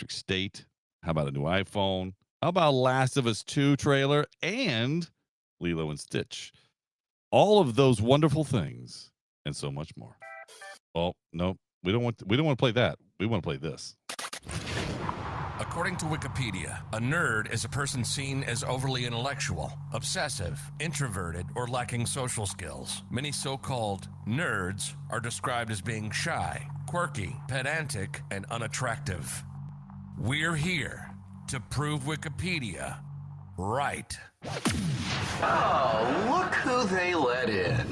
State. How about a new iPhone? How about Last of Us 2 trailer and Lilo and Stitch? All of those wonderful things and so much more. Oh, no, we don't want to play that. We want to play this. According to Wikipedia, a nerd is a person seen as overly intellectual, obsessive, introverted, or lacking social skills. Many so-called nerds are described as being shy, quirky, pedantic, and unattractive. We're here to prove Wikipedia right. Oh, look who they let in.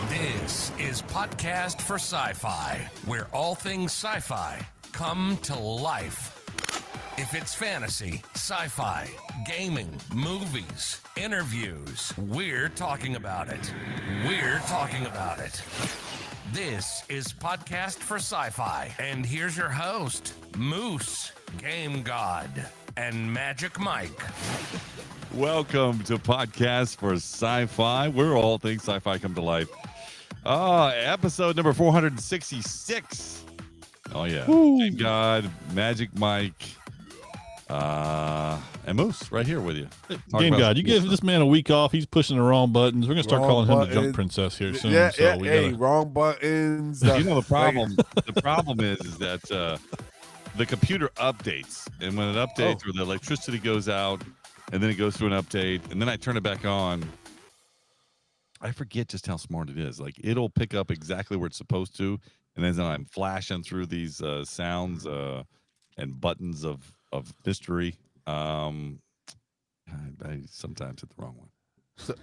This is Podcast for Sci-Fi, where all things sci-fi come to life. If it's fantasy, sci-fi, gaming, movies, interviews, we're talking about it. We're talking about it. This is Podcast for Sci-Fi, and here's your host, Moose, Game God, and Magic Mike. Welcome to Podcast for Sci-Fi, where all things sci-fi come to life. Episode number 466. Oh, yeah. Game God, Magic Mike, and Moose right here with you. Game God, you give this man a week off. He's pushing the wrong buttons. We're going to start calling him the Junk Princess here soon. Yeah, wrong buttons. You know, the problem is that the computer updates. And when it updates or the electricity goes out and then it goes through an update and then I turn it back on, I forget just how smart it is. Like, it'll pick up exactly where it's supposed to. And as I'm flashing through these sounds and buttons of mystery, I sometimes hit the wrong one.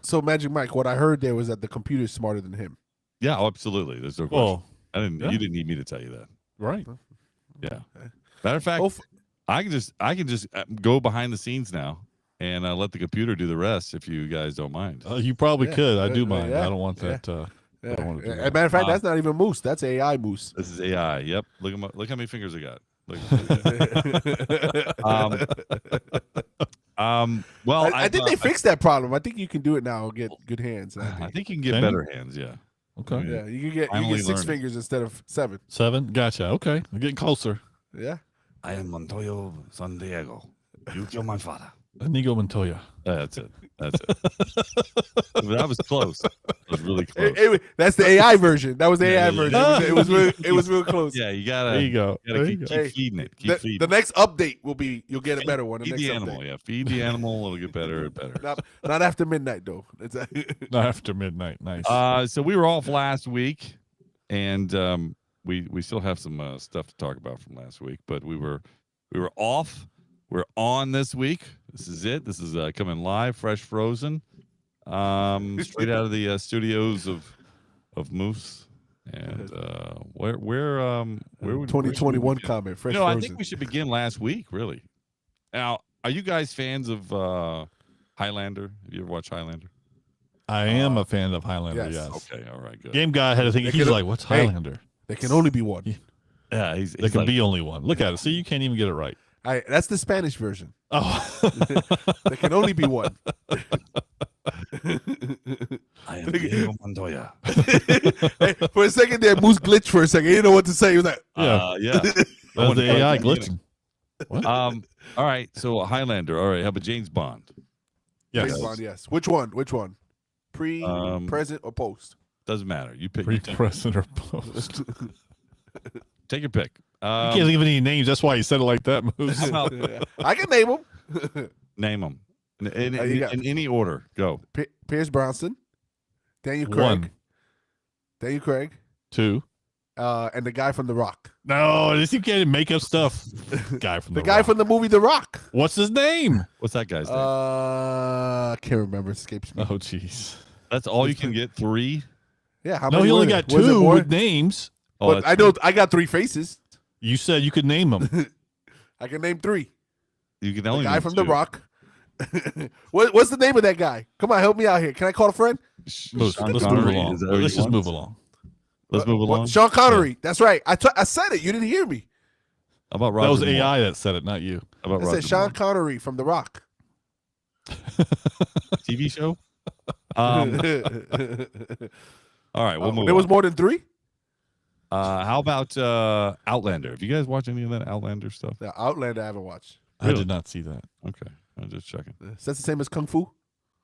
So Magic Mike, what I heard there was that the computer's smarter than him. Yeah, absolutely. There's no question. You didn't need me to tell you that. Right. Yeah. Matter of fact, I can just go behind the scenes now and let the computer do the rest if you guys don't mind. You probably could. I do mind. I don't want that. I don't want to do that. As a matter of fact, that's not even Moose. That's AI Moose. This is AI. Yep. Look how many fingers I got. Well, I think they fixed that problem. I think you can do it now. Get good hands. I think you can get better hands. Yeah. Okay. Yeah, you can get 6 fingers instead of 7. 7. Gotcha. Okay, I'm getting closer. Yeah. I am Montoya San Diego. You kill my father. Inigo Montoya. That's it. That was close. That was really close. That's the AI version. That was the AI version. It was real close. Yeah, you gotta. There you go. Keep feeding it. Keep feeding. The next update will be you'll get a better one. Feed the animal. Yeah, feed the animal. It'll get better and better. Not after midnight though. Not after midnight. Nice. So we were off last week, and we still have some stuff to talk about from last week, but we were off. We're on this week. This is it. This is coming live, fresh, frozen, straight out of the studios of Moose. And where 2021 comment, fresh. I think we should begin last week. Really. Now, are you guys fans of Highlander? Have you ever watched Highlander? I am a fan of Highlander. Yes. Okay. All right. Good. Game Guy had to think. He's like, "What's Highlander?" There can only be one. Yeah. There can be only one. Look at it. See, you can't even get it right. That's the Spanish version. Oh, there can only be one. I am Diego Montoya. Hey, for a second there, Moose glitched for a second. He didn't know what to say. He was like, yeah. That was the AI glitching. What? All right. So Highlander. All right. How about James Bond? Yes. James Bond, yes. Which one? Pre, present, or post? Doesn't matter. You pick. Pre, present, or post. Take your pick. You can't give any names. That's why you said it like that, Moose. I can name them. Name them in any order. Go. Pierce Bronson, Daniel Craig. 1. Daniel Craig. 2. And the guy from The Rock. No, this you can't make up stuff. Guy from the guy from the movie The Rock. What's his name? What's that guy's name? I can't remember. It escapes me. Oh, jeez. That's all you can get? 3? Yeah. How no, many he only got 2 with names. But I know I got 3 faces. You said you could name them. I can name 3. You can only the guy name from 2. The Rock. What's the name of that guy? Come on, help me out here. Can I call a friend? Let's move along. Let's just move along. Let's move along. Sean Connery. Yeah. That's right. I said it. You didn't hear me. How about Roger That was Moore? AI that said it, not you. How about I said Sean Connery from The Rock. TV show? All right, we'll move There was on. more than 3? How about Outlander? Have you guys watched any of that Outlander stuff? The Outlander I haven't watched. I did not see that. Okay, I'm just checking. Is that the same as Kung Fu?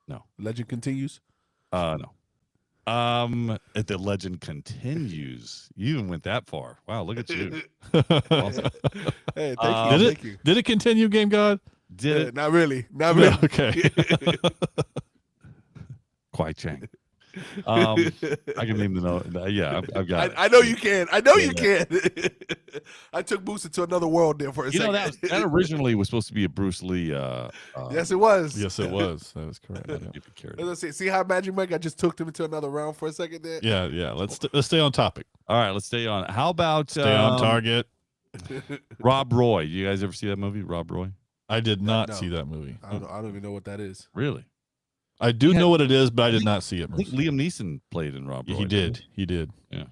No. Legend continues. No. If the legend continues, you even went that far. Wow, look at you. Awesome. Hey, thank you. Did it continue, Game God? Did it? Not really. Not really. Okay. Kwai Chang. I can name the note. Yeah, I've got it. I know you can. I know you can. I took Booster to another world there for a second. That originally was supposed to be a Bruce Lee. Yes, it was. Yes, it was. That was correct. Yeah. Let's see how Magic Mike. I just took him into another round for a second there. Yeah. Let's stay on topic. All right, let's stay on. How about stay on target? Rob Roy. You guys ever see that movie, Rob Roy? I did not see that movie. I don't even know what that is. Really? I do know what it is, but I did not see it. I think Liam Neeson played in Rob Roy. He did. Yeah.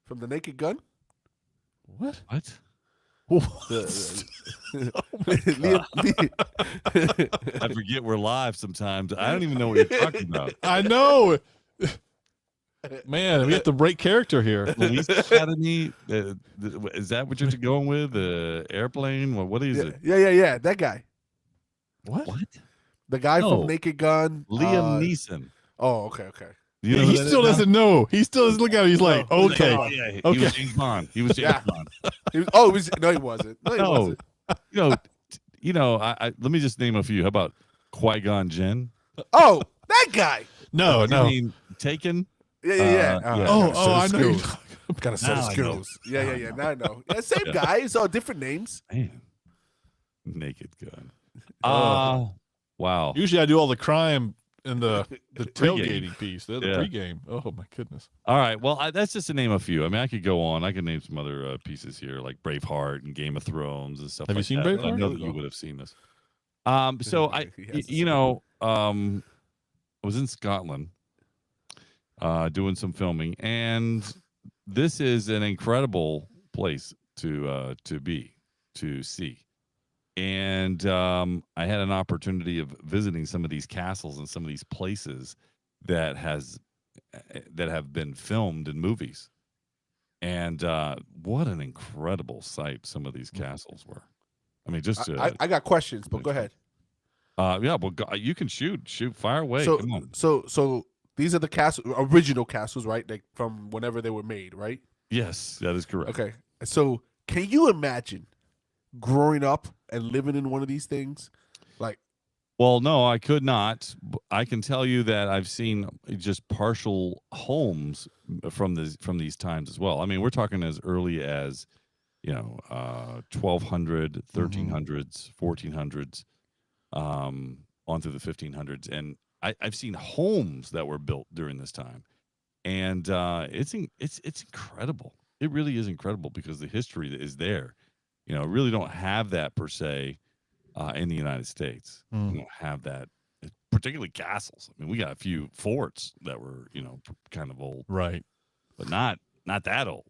From The Naked Gun? What? I forget we're live sometimes. I don't even know what you're talking about. I know. Man, we have to break character here. Police Academy? Is that what you're going with? Airplane? What is it? Yeah. That guy. What? The guy from Naked Gun. Liam Neeson. Oh, okay. You know he still doesn't know. He still doesn't look at it. He's like, okay. He was James Bond. He was James Bond. No, he wasn't. No, he wasn't. Let me just name a few. How about Qui-Gon Jinn? Oh, that guy. No. I mean, Taken. Yeah. I know. Got a set of skills. Yeah. Now I know. Yeah, same guy. It's all different names. Man. Naked Gun. Wow. Usually I do all the crime in the tailgating piece. The pregame. Oh my goodness. All right. Well, that's just to name a few. I mean, I could go on. I could name some other pieces here, like Braveheart and Game of Thrones and stuff. Have you seen that. Braveheart? I know that you would have seen this. So I was in Scotland, doing some filming, and this is an incredible place to see. And I had an opportunity of visiting some of these castles and some of these places that have been filmed in movies. And what an incredible sight some of these castles were. I mean, just I got questions, but go ahead. Yeah, well, you can shoot, fire away. So, come on. So these are the original castles, right? Like from whenever they were made, right? Yes, that is correct. Okay, so can you imagine growing up and living in one of these things? Well, no, I could not. I can tell you that I've seen just partial homes from these times as well. I mean, we're talking as early as 1200, 1300s, 1400s, on through the 1500s, and I've seen homes that were built during this time, and it's incredible. It really is incredible because the history that is there. Really don't have that per se in the United States. We don't have that, particularly castles. I mean, we got a few forts that were, kind of old, right? But not that old.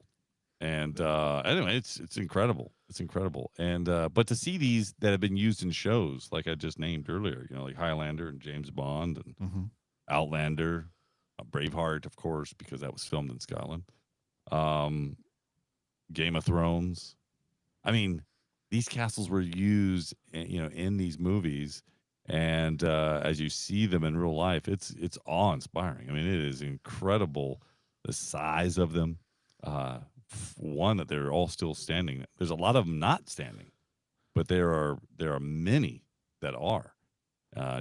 And anyway, it's incredible. It's incredible. And but to see these that have been used in shows like I just named earlier, like Highlander and James Bond and Outlander, Braveheart, of course, because that was filmed in Scotland. Game of Thrones. I mean, these castles were used, in these movies, and as you see them in real life, it's awe-inspiring. I mean, it is incredible the size of them. One, that they're all still standing. There's a lot of them not standing, but there are many that are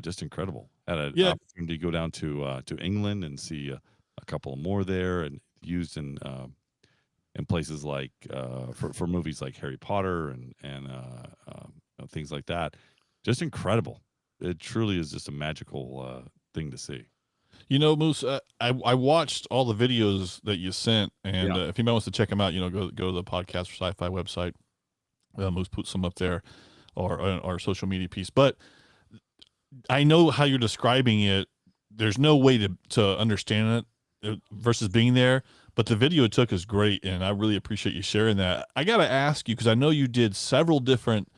just incredible. Had an opportunity to go down to England and see a couple more there, and used in places like for movies like Harry Potter and things like that. Just incredible. It truly is just a magical thing to see. Moose, I watched all the videos that you sent, and if anybody wants to check them out, go to the Podcast for Sci-Fi website. Moose put some up there, or our social media piece. But I know how you're describing it. There's no way to understand it versus being there. But the video it took is great, and I really appreciate you sharing that. I got to ask you, because I know you did several different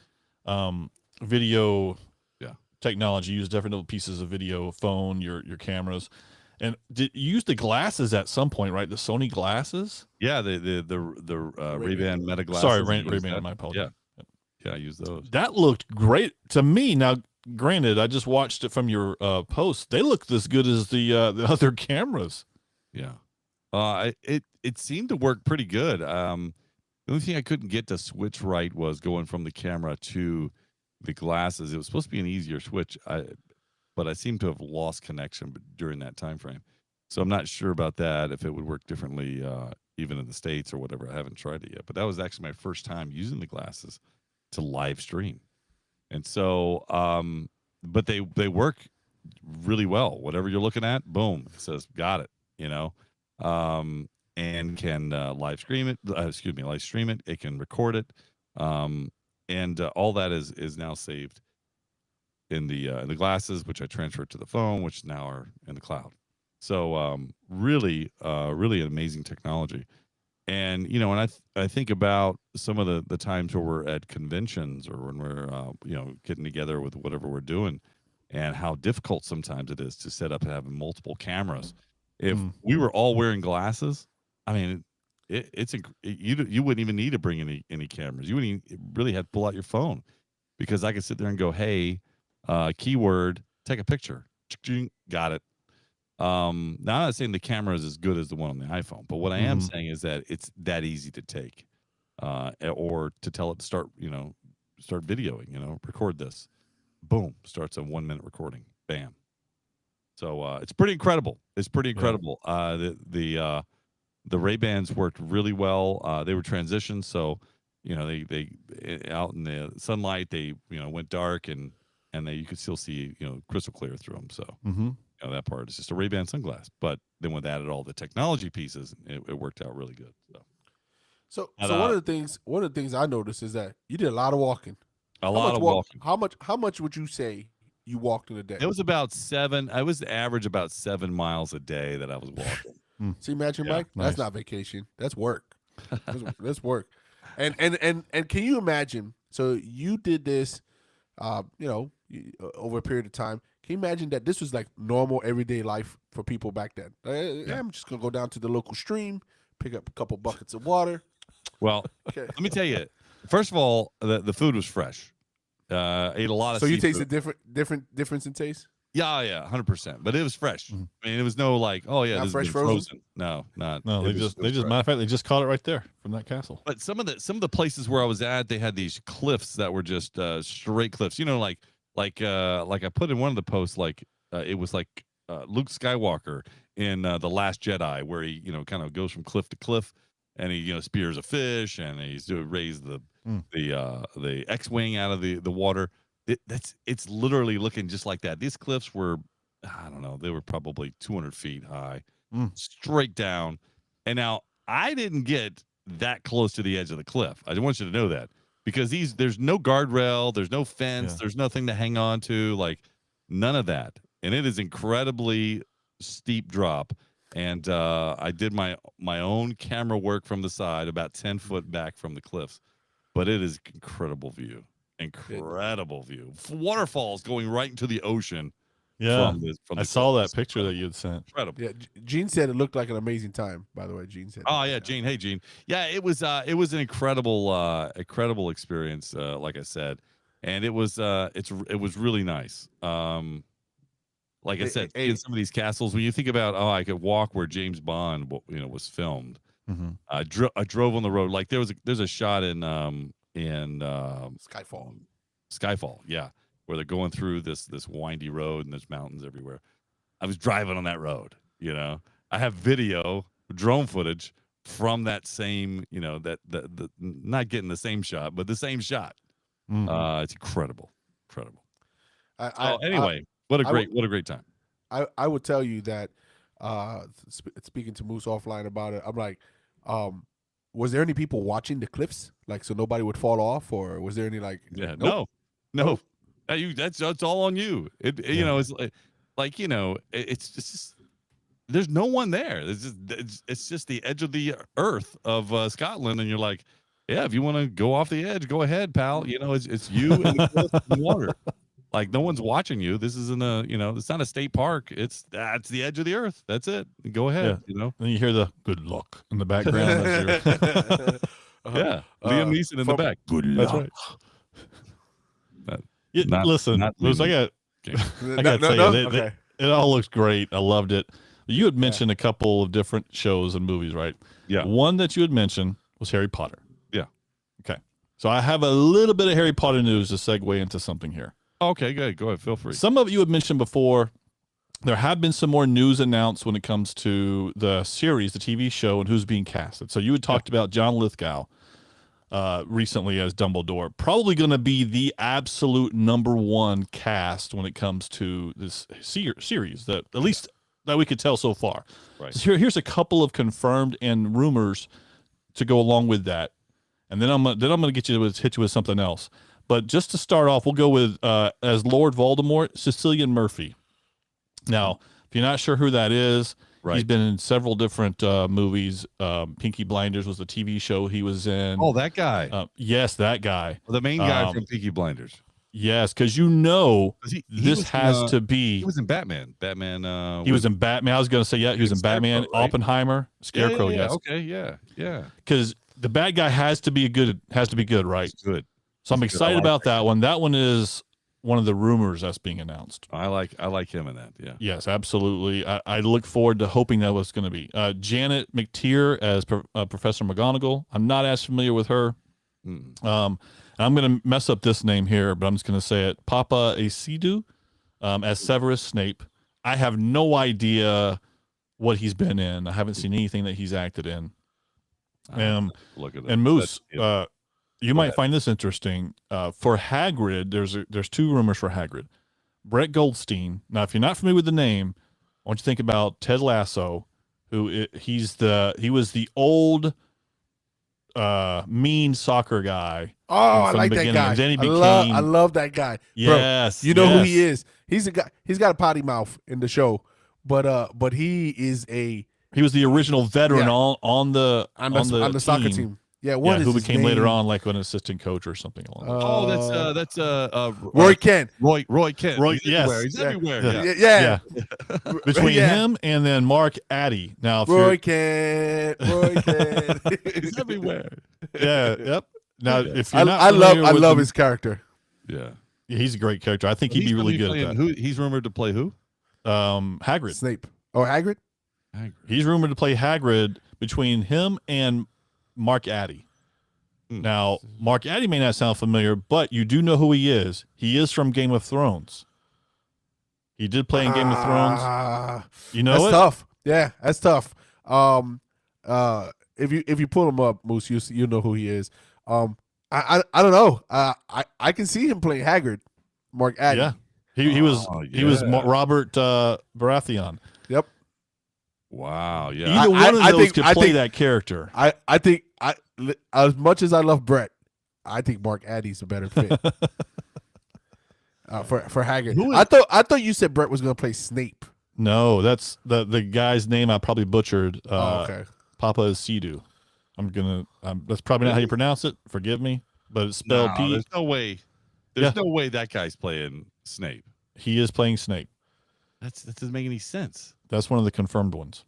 video technology, used different little pieces of video, phone, your cameras. And did you use the glasses at some point, right? The Sony glasses. Yeah, the Ray-Ban Meta Sorry, glasses. Ray-Ban. My apologies. Yeah, I use those. That looked great to me. Now, granted, I just watched it from your post. They looked as good as the other cameras. Yeah. It seemed to work pretty good. The only thing I couldn't get to switch right was going from the camera to the glasses. It was supposed to be an easier switch, but I seem to have lost connection during that time frame. So I'm not sure about that, if it would work differently even in the States or whatever. I haven't tried it yet. But that was actually my first time using the glasses to live stream. And so, but they work really well. Whatever you're looking at, boom, it says, got it, and can live stream it. Live stream it. It can record it, and all that is now saved in the glasses, which I transferred to the phone, which now are in the cloud. So really an amazing technology. And when I think about some of the times where we're at conventions or when we're getting together with whatever we're doing, and how difficult sometimes it is to set up and have multiple cameras. If we were all wearing glasses, I mean, you wouldn't even need to bring any cameras. You wouldn't even really have to pull out your phone, because I could sit there and go, hey, keyword, take a picture. Got it. Now, I'm not saying the camera is as good as the one on the iPhone, but what I am saying is that it's that easy to take, or to tell it to start videoing, record this. Boom, starts a 1 minute recording. Bam. So it's pretty incredible. It's pretty incredible. Yeah. The Ray-Bans worked really well. They were transitioned, so they out in the sunlight, they went dark, and you could still see crystal clear through them. So that part is just a Ray-Ban sunglass. But then with added all the technology pieces, it worked out really good. So one of the things I noticed is that you did a lot of walking. A lot of walking. How much would you say you walked in a day? It was about 7. I was average about 7 miles a day that I was walking. See, imagine, Mike, nice. That's not vacation. That's work. That's work. And can you imagine? So you did this, over a period of time. Can you imagine that this was like normal everyday life for people back then? I'm just gonna go down to the local stream, pick up a couple buckets of water. Well, let me tell you. First of all, the food was fresh. Ate a lot of. So you seafood. tasted difference in taste? Yeah, 100%. But it was fresh. I mean, it was no like, oh yeah, not this fresh is frozen. frozen. No. They just matter of fact, they just caught it right there from that castle. But some of the places where I was at, they had these cliffs that were just straight cliffs. Like I put in one of the posts, like it was like Luke Skywalker in The Last Jedi, where he kind of goes from cliff to cliff, and he spears a fish, and he's raised the X-wing out of the water. It's literally looking just like that. These cliffs were, I don't know, they were probably 200 feet high, straight down. And now I didn't get that close to the edge of the cliff. I want you to know that, because there's no guardrail, there's no fence, there's nothing to hang on to, like none of that. And it is incredibly steep drop. And I did my own camera work from the side, about 10 foot back from the cliffs. But it is incredible view. Waterfalls going right into the ocean. Yeah, from I saw that picture that you had sent. Incredible. Yeah, Gene said it looked like an amazing time. By the way, Gene said. Oh yeah, Gene. Hey, Gene. Yeah, it was an incredible experience. Like I said, and it was really nice. Like I said, in some of these castles, when you think about, I could walk where James Bond, was filmed. I drove on the road. Like there's a shot in Skyfall, yeah, where they're going through this windy road and there's mountains everywhere. I was driving on that road. I have drone footage from that same, that not getting the same shot, but the same shot. It's incredible. Anyway, what a great time. I would tell you that, speaking to Moose offline about it, I'm like, was there any people watching the cliffs, like, so nobody would fall off, or was there any like? Yeah, nope. no. That's all on you. It's like it's just there's no one there. It's just the edge of the earth of Scotland, and you're like, yeah, if you want to go off the edge, go ahead, pal. It's you and the cliff and the water. Like no one's watching you. This isn't it's not a state park. That's the edge of the earth. That's it. Go ahead. Then you hear the good luck in the background. Yeah. Liam Neeson in the back. Good luck. That's right. Listen, Moose, I got to tell you, it all looks great. I loved it. You had mentioned a couple of different shows and movies, right? Yeah. One that you had mentioned was Harry Potter. Yeah. Okay. So I have a little bit of Harry Potter news to segue into something here. Okay, good. Go ahead. Feel free. Some of you had mentioned before, there have been some more news announced when it comes to the series, the TV show, and who's being casted. So you had talked about John Lithgow recently as Dumbledore. Probably going to be the absolute #1 cast when it comes to this series, that at least that we could tell so far. Right. So here's a couple of confirmed and rumors to go along with that, and then I'm gonna hit you with something else. But just to start off, we'll go with as Lord Voldemort, Cillian Murphy. Now, if you're not sure who that is, he's been in several different movies. Peaky Blinders was the TV show he was in. Oh, that guy. Yes, that guy. The main guy from Peaky Blinders. Yes, because this has to be. He was in Batman. Batman. He was in Batman. I was going to say, he was in Batman. Right? Oppenheimer, Scarecrow. Yeah. Yes. Okay. Yeah. Because the bad guy has to be good, right? It's good. So I'm excited about that one. That one is one of the rumors that's being announced. I like him in that. Yeah. Yes, absolutely. I look forward to hoping that was going to be Janet McTeer as Professor McGonagall. I'm not as familiar with her. I'm going to mess up this name here, but I'm just going to say it. Papa Acedu as Severus Snape. I have no idea what he's been in. I haven't seen anything that he's acted in. Look at that. And Moose, you might find this interesting. For Hagrid, there's two rumors for Hagrid. Brett Goldstein. Now, if you're not familiar with the name, I want you to think about Ted Lasso, he was the old mean soccer guy. Oh, I like that guy. And then he became, I love that guy. Yes, bro, you know who he is. He's a guy. He's got a potty mouth in the show, but he is a. He was the original veteran on the soccer team. Yeah, who became later on like an assistant coach or something along those. That's Roy Kent. Roy Kent. He's everywhere. Yeah. Between him and then Mark Addy. Now, Roy Kent. He's everywhere. Yeah. Yep. Now, if you're I love his character. Yeah, he's a great character. I think he'd be really good at that. He's rumored to play who? Hagrid. Snape. Oh, Hagrid. He's rumored to play Hagrid between him and Mark Addy. Now, Mark Addy may not sound familiar, but you do know who he is. He is from Game of Thrones. He did play in Game of Thrones. You know that's tough. Yeah, that's tough. If you pull him up, Moose, you know who he is. I don't know. I can see him playing Hagrid, Mark Addy. Yeah, he was Robert Baratheon. Yep. Wow. Yeah. Either one of those could play that character. I think as much as I love Brett, I think Mark Addy's a better fit for Hagrid. I thought you said Brett was going to play Snape. No, that's the guy's name. I probably butchered. Okay. Papa Acedu. That's probably not how you pronounce it. Forgive me, but it's spelled P. There's no way. There's no way that guy's playing Snape. He is playing Snape. That doesn't make any sense. That's one of the confirmed ones.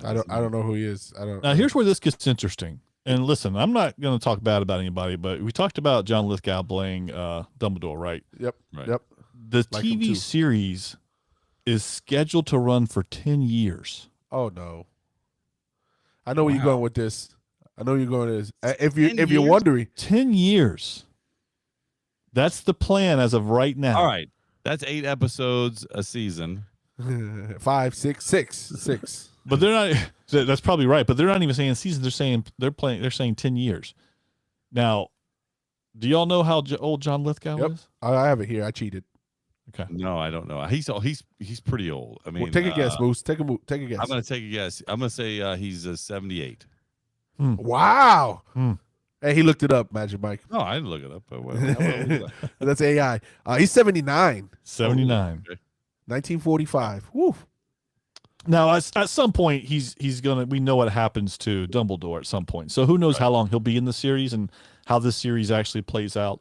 I don't know who he is. Now here's where this gets interesting. And listen, I'm not going to talk bad about anybody, but we talked about John Lithgow playing Dumbledore, right? Yep. Right. Yep. The TV series is scheduled to run for 10 years. Oh no. I know where you're going with this. If you're wondering, 10 years. That's the plan as of right now. All right. That's 8 episodes a season. 5, 6, 6. But they're not. That's probably right. But they're not even saying season. They're saying 10 years. Now, do y'all know how old John Lithgow is? I have it here. I cheated. Okay. No, I don't know. He's pretty old. I mean, take a guess, Moose. Take a guess. I'm gonna take a guess. I'm gonna say he's 78. Wow. Hey, he looked it up, Magic Mike. No, I didn't look it up. But that's AI. He's 79. 79. Okay. 1945. Woo. Now, at some point, he's gonna. We know what happens to Dumbledore at some point. So who knows how long he'll be in the series and how this series actually plays out.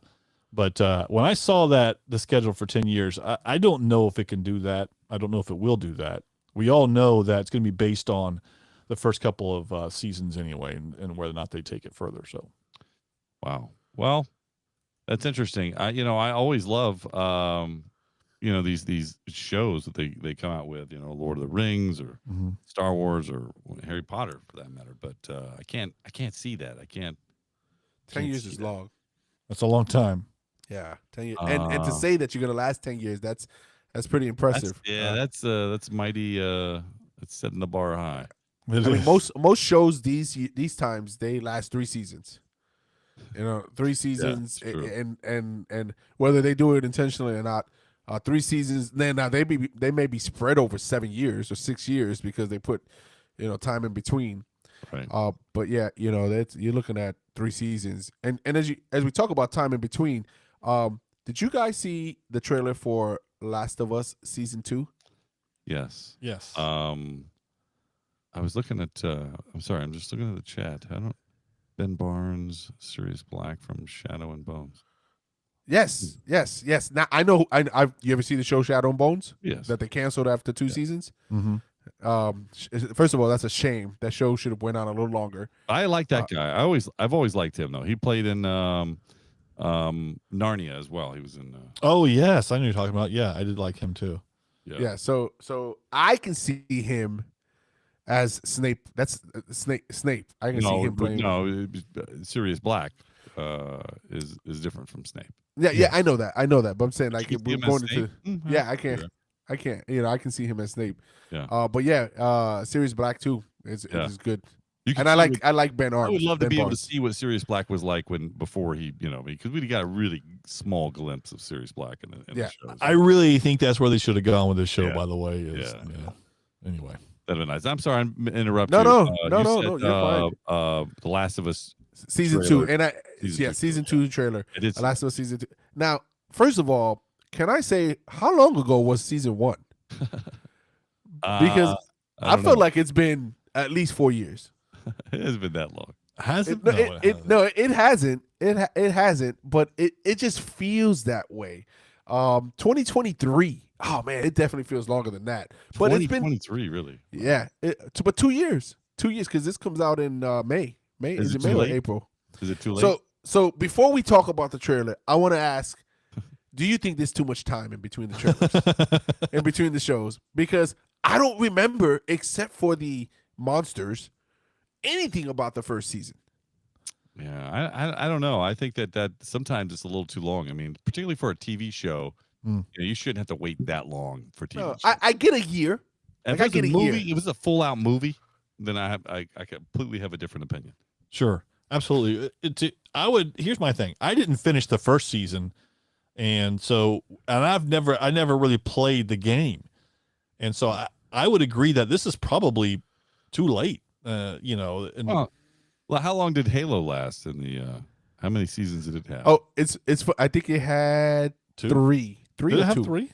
But when I saw that the schedule for 10 years, I don't know if it can do that. I don't know if it will do that. We all know that it's going to be based on the first couple of seasons anyway, and whether or not they take it further. So, wow. Well, that's interesting. I always love, these shows that they come out with, Lord of the Rings or Star Wars or Harry Potter for that matter. But I can't see that. I can't. 10 years is long. that's a long time. Yeah, 10 years, and to say that you're gonna last 10 years, that's pretty impressive. That's mighty. It's setting the bar high. I mean, most shows these times they last 3 seasons. 3 seasons, and whether they do it intentionally or not, 3 seasons. Then now they may be spread over 7 years or 6 years because they put time in between. Right. But yeah, that's you're looking at 3 seasons, and as we talk about time in between, did you guys see the trailer for Last of Us season 2? Yes. Yes. I was looking at. I'm sorry. I'm just looking at the chat. Ben Barnes, Sirius Black from Shadow and Bones. Yes. Now I know. You ever see the show Shadow and Bones? Yes. That they canceled after 2 seasons. Mm-hmm. First of all, that's a shame. That show should have went on a little longer. I like that guy. I've always liked him though. He played in Narnia as well. He was in. Oh yes, I know you're talking about. Yeah, I did like him too. Yeah. So I can see him as Snape. That's Snape. I can see him playing. No, Sirius Black is different from Snape. Yeah, I know that. But I'm saying like we're going into. Mm-hmm. Yeah, I can't. I can see him as Snape. Yeah. But yeah, Sirius Black too is good. And I like Ben Arms. I would love to Ben be able to Barnes. see what Sirius Black was like before he, because we got a really small glimpse of Sirius Black in the shows. I really think that's where they should have gone with this show. Yeah. By the way, Anyway, that'd be nice. I'm sorry, I'm interrupting. No, you're fine. The Last of Us season trailer. 2, and season 2 trailer. It is Last of Us season 2. Now, first of all, can I say how long ago was season 1? Because I feel like it's been at least 4 years. It hasn't been that long. Has it? It hasn't. It hasn't. But it just feels that way. 2023. Oh man, it definitely feels longer than that. But it's been 2023, really. Yeah, but 2 years. 2 years because this comes out in May. Is it May or April? Is it too late? So before we talk about the trailer, I want to ask, do you think there's too much time in between the trailers, in between the shows? Because I don't remember, except for the monsters, anything about the first season. Yeah, I don't know. I think that sometimes it's a little too long. I mean, particularly for a TV show, you shouldn't have to wait that long for TV. No, I get a year. If it was a movie, if it was a full out movie, then I completely have a different opinion. Sure, absolutely. Here's my thing. I didn't finish the first season, and I never really played the game, and so I would agree that this is probably too late. Well, how long did Halo last? In the how many seasons did it have? Oh, it's. I think it had 2? 3. 3 Did or it have 2? 3?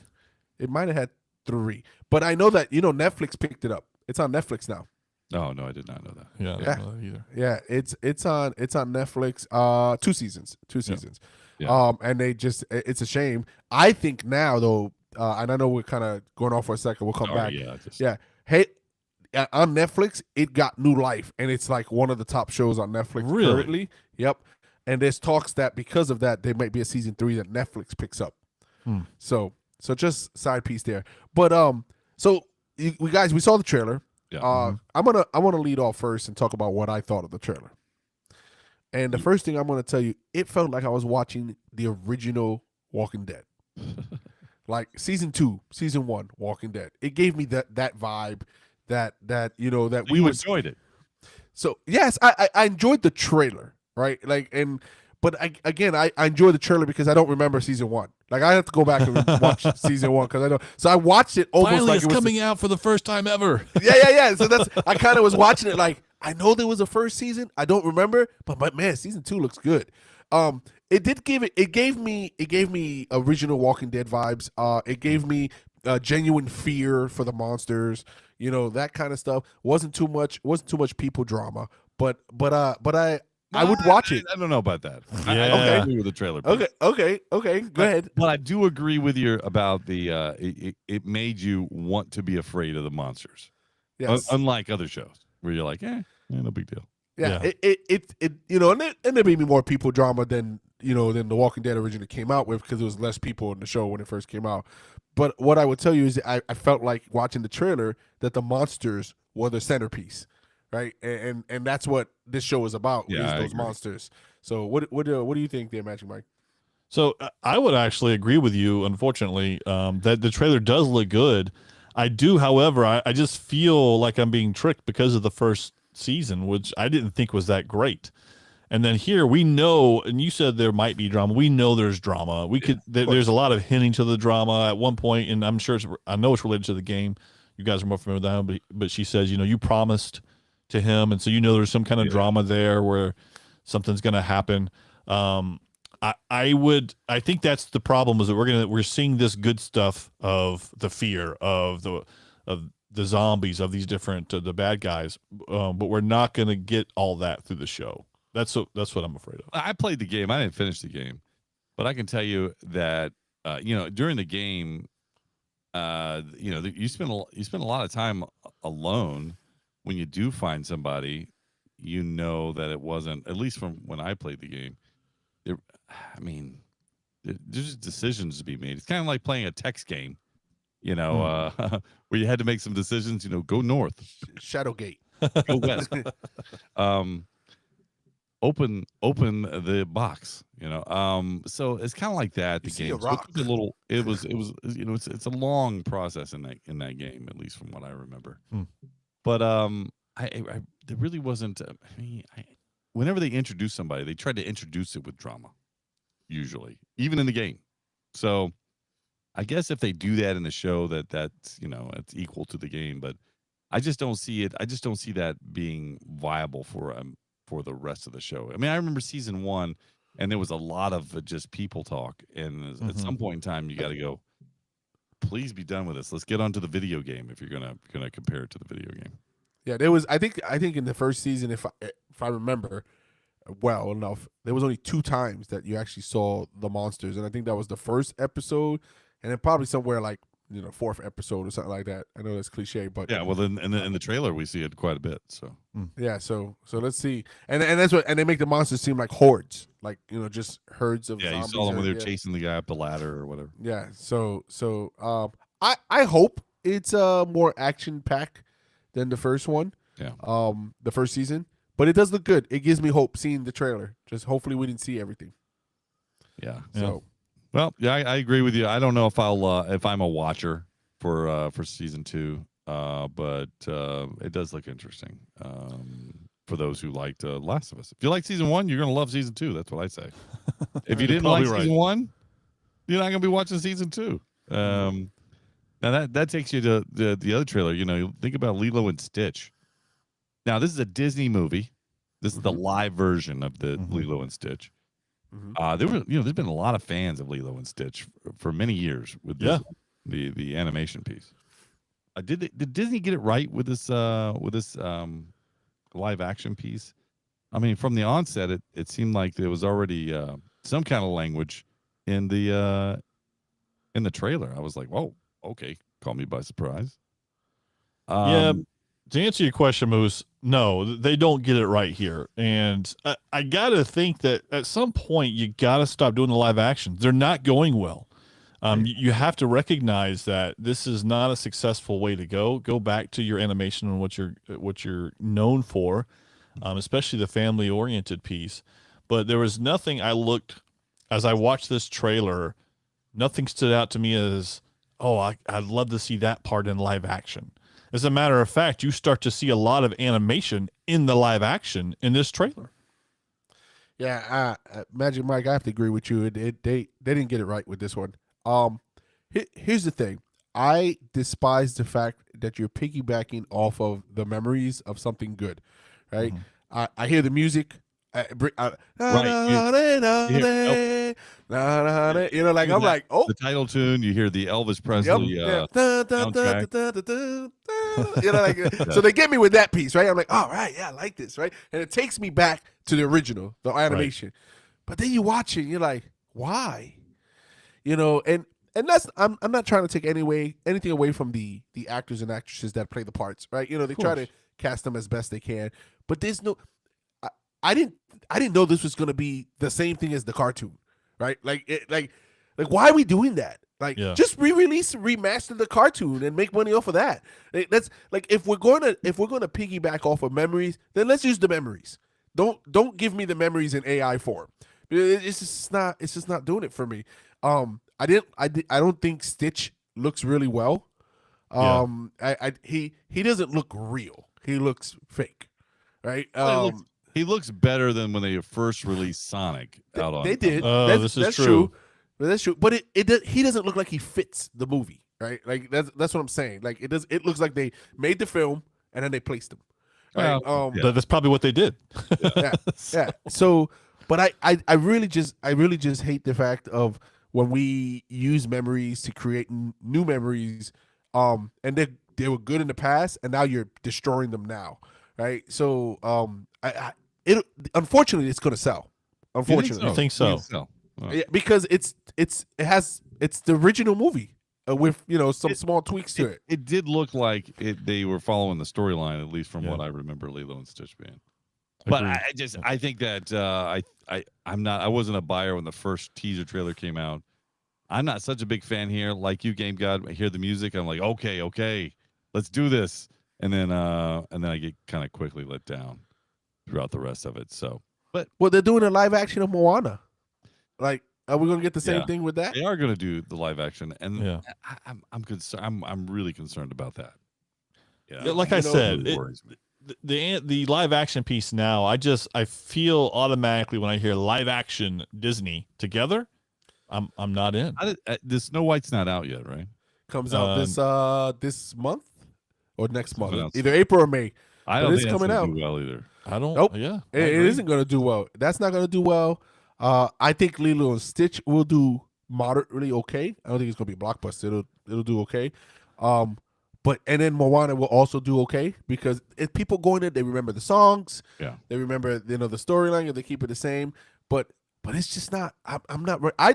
It might have had 3, but I know that Netflix picked it up. It's on Netflix now. Oh no, I did not know that. Yeah, I don't know that either. Yeah, it's on Netflix. 2 seasons. 2 seasons. Yeah. And it's a shame. I think now though, and I know we're kind of going off for a second. We'll come back. Yeah. Hey, on Netflix, it got new life, and it's like one of the top shows on Netflix currently. Yep. And there's talks that because of that, there might be a season 3 that Netflix picks up. So just side piece there. But we saw the trailer. Yeah. I want to lead off first and talk about what I thought of the trailer. And the first thing I'm going to tell you, it felt like I was watching the original Walking Dead. Like season 2, season 1, Walking Dead. It gave me that vibe that we enjoyed it. So yes, I enjoyed the trailer, right? But I enjoyed the trailer because I don't remember season 1. Like I have to go back and watch season 1 because I don't. So I watched it almost Finally, like it's it was coming out for the first time ever. Yeah. So I kind of was watching it like I know there was a first season. I don't remember, but man, season 2 looks good. It gave me original Walking Dead vibes. It gave me genuine fear for the monsters. That kind of stuff. Wasn't too much people drama. But I would watch it. I don't know about that. Yeah. I agree with the trailer. piece. Okay. Go ahead. But I do agree with you about the it made you want to be afraid of the monsters. Yes. Unlike other shows where you're like, no big deal. Yeah. Yeah. It you know, and there may be more people drama than than The Walking Dead originally came out with, because there was less people in the show when it first came out. But what I would tell you is I felt like watching the trailer that the monsters were the centerpiece, right? And that's what this show is about, Yeah, is I those agree. monsters. So what do you think there, Magic Mike? So I would actually agree with you, unfortunately, that the trailer does look good. I do, however, I just feel like I'm being tricked because of the first season, which I didn't think was that great. And then here we know, and you said there might be drama. We know there's drama. There's a lot of hinting to the drama at one point, and I'm sure I know it's related to the game. You guys are more familiar with that, but she says, you promised to him, and so there's some kind of drama there where something's going to happen. I think that's the problem, is that we're seeing this good stuff of the fear of the zombies, of these different the bad guys, but we're not going to get all that through the show. That's what I'm afraid of. I played the game. I didn't finish the game, but I can tell you that during the game, you spend a lot of time alone. When you do find somebody, that it wasn't, at least from when I played the game. There's decisions to be made. It's kind of like playing a text game, where you had to make some decisions. Go north, Shadowgate. go west. Open the box, so it's kind of like that. The see game, a rock. So it's a long process in that game, at least from what I remember. But there really wasn't. Whenever they introduce somebody, they tried to introduce it with drama, usually, even in the game. So I guess if they do that in the show, that's it's equal to the game. But I just don't see it. I just don't see that being viable for the rest of the show. I remember season 1, and there was a lot of just people talk, and at some point in time, you got to go, please be done with this. Let's get on to the video game if you're gonna compare it to the video game. Yeah, there was. I think in the first season, if I remember well enough, there was only 2 times that you actually saw the monsters, and I think that was the first episode, and then probably somewhere like 4th episode or something like that. I know that's cliche, but Yeah, well, then in the trailer we see it quite a bit. So yeah, so let's see, and that's what, and they make the monsters seem like hordes, like just herds of yeah, you zombies saw them when they were yeah. chasing the guy up the ladder or whatever. Yeah, so I hope it's more action packed than the first one. Yeah. The first season, but it does look good. It gives me hope seeing the trailer. Just hopefully we didn't see everything. Yeah. So Well, yeah, I agree with you. I don't know if if I'm a watcher for season 2, but it does look interesting. For those who liked Last of Us, if you like season 1, you're gonna love season 2. That's what I say. If you didn't like season 1, you're not gonna be watching season 2. Now that takes you to the other trailer. You think about Lilo and Stitch. Now this is a Disney movie. This is the live version of the Lilo and Stitch. There's been a lot of fans of Lilo and Stitch for many years with this, the animation piece. Did Disney get it right with this live action piece? From the onset, it seemed like there was already some kind of language in the trailer. I was like, whoa, okay, caught me by surprise. To answer your question, Moose, no, they don't get it right here. And I got to think that at some point you got to stop doing the live action. They're not going well. You have to recognize that this is not a successful way to go. Go back to your animation and what you're known for, especially the family-oriented piece. But there was nothing as I watched this trailer, nothing stood out to me as, I'd love to see that part in live action. As a matter of fact, you start to see a lot of animation in the live action in this trailer. yeah, Magic Mike, I have to agree with you. They didn't get it right with this one. Here's the thing. I despise the fact that you're piggybacking off of the memories of something good, right? I hear the music. You know, like I'm like, oh, the title tune. You hear the Elvis yep, Presley yeah. soundtrack. You know, like so they get me with that piece, right? I'm like, all right, yeah, I like this, right? And it takes me back to the original, the animation. But then you watch it, and you're like, why? You know, and that's I'm not trying to take anything away from the actors and actresses that play the parts, right? You know, they try to cast them as best they can, but there's no. I didn't know this was gonna be the same thing as the cartoon, right? Like why are we doing that? Like, just remaster the cartoon and make money off of that. That's like if we're gonna piggyback off of memories, then let's use the memories. Don't give me the memories in AI form. It's just not doing it for me. I don't think Stitch looks really well. He doesn't look real. He looks fake, right? He looks better than when they first released Sonic out on. They did. That's true. That's true. But he doesn't look like he fits the movie, right? Like that's what I'm saying. Like it looks like they made the film and then they placed him. Right? That's probably what they did. Yeah. So, but I really just hate the fact of when we use memories to create new memories, and they were good in the past, and now you're destroying them now, right? So, unfortunately, it's going to sell. Unfortunately, I think so. Yeah, because it's the original movie with some small tweaks to it. It did look like they were following the storyline, at least from what I remember Lilo and Stitch being. But I think that I wasn't a buyer when the first teaser trailer came out. I'm not such a big fan here. Like you, Game God, I hear the music. I'm like, okay, let's do this. And then I get kind of quickly let down throughout the rest of it. So, well, they're doing a live action of Moana. Like, are we going to get the same thing with that? They are going to do the live action, and I'm concerned. I'm really concerned about that. Yeah, like I said, the live action piece now, I feel automatically when I hear live action Disney together, I'm not in. The Snow White's not out yet, right? Comes out this month or next month, either April or May. I don't think it's coming out. Do well either. I don't. Nope. Yeah, it isn't going to do well. That's not going to do well. I think Lilo and Stitch will do moderately okay. I don't think it's going to be a blockbuster. It'll do okay. But then Moana will also do okay because if people go in there, they remember the songs. Yeah. They remember the storyline and they keep it the same. But it's just not. I'm not. I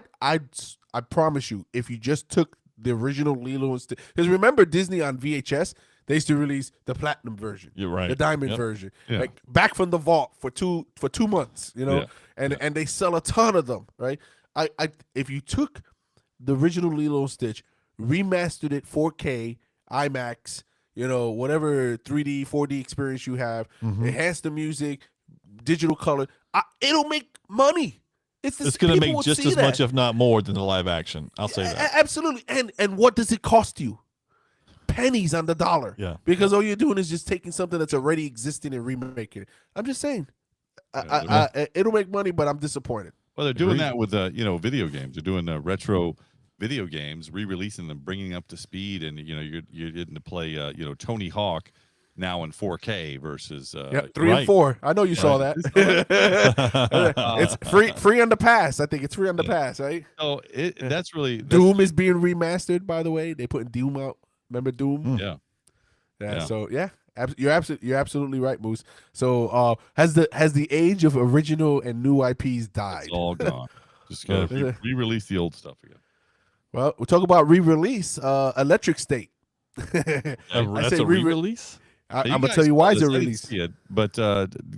promise you, if you just took the original Lilo and Stitch, because remember Disney on VHS, they used to release the platinum version, You're right, the diamond version, Yeah. like back from the vault for 2 months, and they sell a ton of them, right? If you took the original Lilo and Stitch, remastered it 4K, IMAX, whatever 3D, 4D experience you have, enhance the music, digital color, it'll make money. It's going to make just as much, if not more, than the live action. I'll say that. Absolutely. And what does it cost you? Pennies on the dollar. Yeah. Because all you're doing is just taking something that's already existing and remaking it. I'm just saying, it'll make money, but I'm disappointed. Well, they're doing that with video games. They're doing retro video games, re-releasing them, bringing up to speed, and you're getting to play Tony Hawk now in 4K versus 3 and 4. I know you saw that. It's free on the pass. I think it's free on the pass, right? Oh, that's really Doom is being remastered. By the way, they putting Doom out. Remember Doom? Yeah. So you're absolutely right, Moose. So has the age of original and new IPs died? It's all gone. Just gotta re-release the old stuff again. Well, we'll talk about re-release. Electric State. That's a re-release. I'm gonna tell you why it's a release. But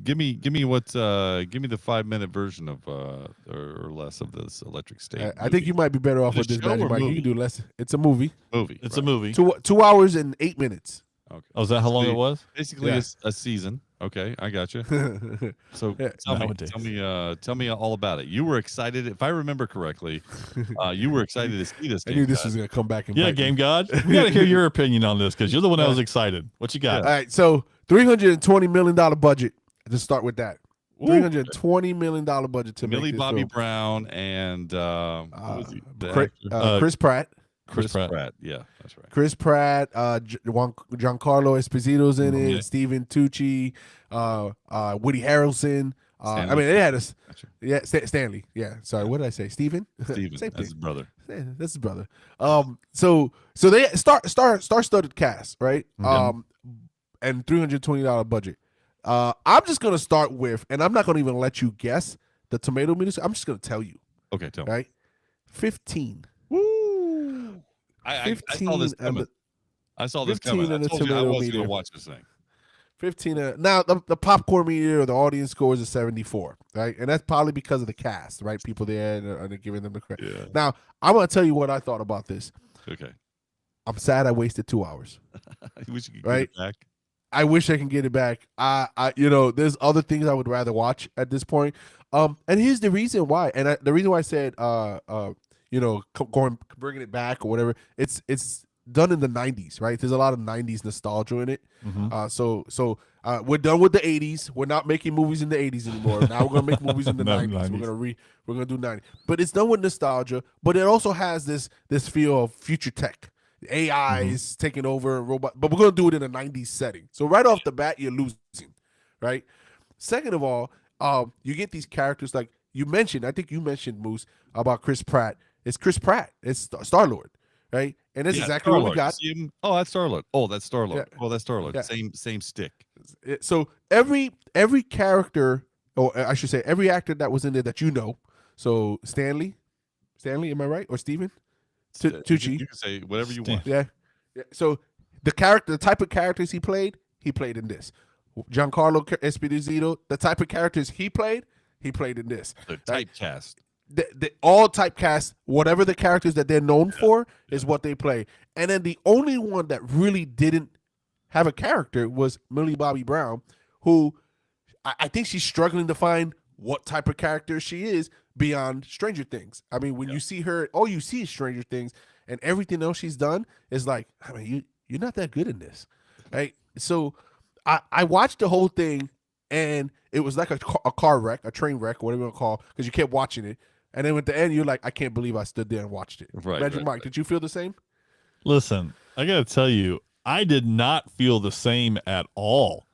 give me the 5-minute version of or less of this Electric State. I think you might be better off with this, Magic Mike. You can do less. It's a movie. It's a movie. 2 hours and 8 minutes. Okay. Oh, is that how long it was? Basically, a season. Okay, I got you. So tell me all about it. You were excited, if I remember correctly. You were excited to see this. I knew this was gonna come back. And Game God. We got to hear your opinion on this because you're the one that was excited. What you got? All right, so $320 million budget. Let's start with that. $320 million budget to Millie make this Bobby film. Brown and Chris Pratt. Chris Pratt. Yeah, that's right. Chris Pratt, Giancarlo Esposito's in it, Stephen Tucci, Woody Harrelson, I mean, they had us. Gotcha. Yeah, Stanley. Yeah, sorry. What did I say? Steven? Steven, Same that's thing. his brother. Yeah, that's his brother. So they star-studded cast, right? And $320 budget. I'm just gonna start with, and I'm not gonna even let you guess the tomato meters. I'm just gonna tell you, Okay, tell me. right? 15. Woo! I saw this coming. I saw this 15 coming. I in the told you I tomato wasn't going meter. to watch this thing. 15. Now the popcorn meter or the audience score is a 74, right? And that's probably because of the cast, right? People there and they're giving them the credit. Yeah. Now I'm gonna tell you what I thought about this. Okay. I'm sad I wasted 2 hours. I wish you could Right? get it back. I wish I can get it back. There's other things I would rather watch at this point. And here's the reason why. And the reason why I said, bringing it back or whatever. It's done in the 90s, right? There's a lot of 90s nostalgia in it. So we're done with the 80s. We're not making movies in the 80s anymore. Now we're gonna make movies in the 90s. We're gonna do 90s. But it's done with nostalgia. But it also has this feel of future tech. AI is taking over robot, but we're gonna do it in a 90s setting. So right off the bat, you're losing, right? Second of all, you get these characters like you mentioned. I think you mentioned, Moose, about Chris Pratt. It's Chris Pratt. It's Star-Lord, right? And that's exactly what we got. Oh, that's Star-Lord. Oh, that's Star-Lord. Yeah. Oh, that's Star-Lord. Yeah. Same stick. So every character, or I should say, every actor that was in there that you know. So Stanley, am I right? Or Steven? Tucci. You can say whatever you want. Yeah. So the type of characters he played in this. Giancarlo Esposito, the type of characters he played in this. The typecast. All typecast, whatever the characters that they're known for is what they play. And then the only one that really didn't have a character was Millie Bobby Brown, who I think she's struggling to find what type of character she is beyond Stranger Things. I mean, when you see her, all you see is Stranger Things, and everything else she's done is like, I mean, you're not that good in this, right? So I watched the whole thing, and it was like a car wreck, a train wreck, whatever you want to call, because you kept watching it, and then at the end, you're like, I can't believe I stood there and watched it. Right. Magic right, Mike, right. did you feel the same? Listen, I got to tell you, I did not feel the same at all.